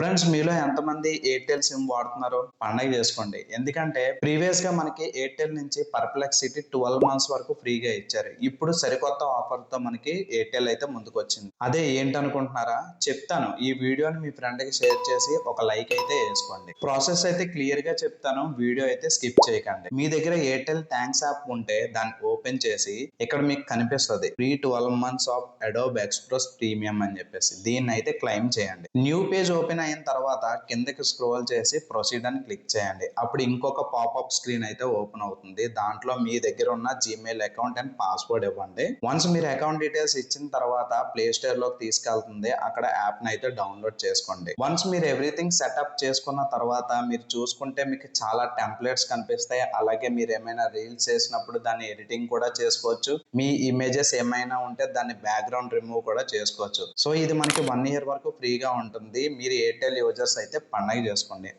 Friends మీలో ఎంతమంది Airtel SIM వాడుతున్నారో పండగ చేసుకోండి. ఎందుకంటే ప్రీవియస్ గా మనకి ఎయిర్టెల్ నుంచి పర్ప్లెక్సిటీ 12 మంత్స్ వరకు ఫ్రీగా ఇచ్చారు. ఇప్పుడు సరికొత్త ఆఫర్ తో మనకి ఎయిర్టెల్ అయితే ముందుకొచ్చింది. అదే ఏంటనుకుంటున్నారా? చెప్తాను. ఈ వీడియోని మీ ఫ్రెండ్ కి షేర్ చేసి ఒక లైక్ అయితే వేసుకోండి. ప్రాసెస్ అయితే క్లియర్ గా చెప్తాను. వీడియో అయితే స్కిప్ చేయకండి. మీ దగ్గర ఎయిర్టెల్ థ్యాంక్స్ యాప్ ఉంటే దాన్ని ఓపెన్ చేసి ఇక్కడ మీకు కనిపిస్తుంది free 12 months of Adobe express premium అని చెప్పేసి దీన్ని అయితే క్లెయిమ్ చేయండి. న్యూ పేజ్ ఓపెన్ అయిన తర్వాత కిందకి స్క్రోల్ చేసి ప్రొసీడ్ అని క్లిక్ చేయండి. అప్పుడు ఇంకొక పాపప్ స్క్రీన్ అయితే ఓపెన్ అవుతుంది. దాంట్లో మీ దగ్గర ఉన్న జీమెయిల్ అకౌంట్ అండ్ పాస్వర్డ్ ఇవ్వండి. వన్స్ మీరు అకౌంట్ డీటెయిల్స్ ఇచ్చిన తర్వాత ప్లే స్టోర్ లోకి తీసుకెళ్తుంది. అక్కడ యాప్ ని అయితే డౌన్లోడ్ చేసుకోండి. వన్స్ మీరు ఎవ్రీథింగ్ సెటప్ చేసుకున్న తర్వాత మీరు చూసుకుంటే మీకు చాలా టెంప్లెట్స్ కనిపిస్తాయి. అలాగే మీరు ఏమైనా రీల్స్ చేసినప్పుడు దాన్ని ఎడిటింగ్ కూడా చేసుకోవచ్చు. మీ ఇమేజెస్ ఏమైనా ఉంటే దాన్ని బ్యాక్గ్రౌండ్ రిమూవ్ కూడా చేసుకోవచ్చు. సో ఇది మనకి 1 year వరకు ఫ్రీగా ఉంటుంది. మీరు ఎయిర్టెల్ యూజర్స్ అయితే పండగ చేసుకోండి.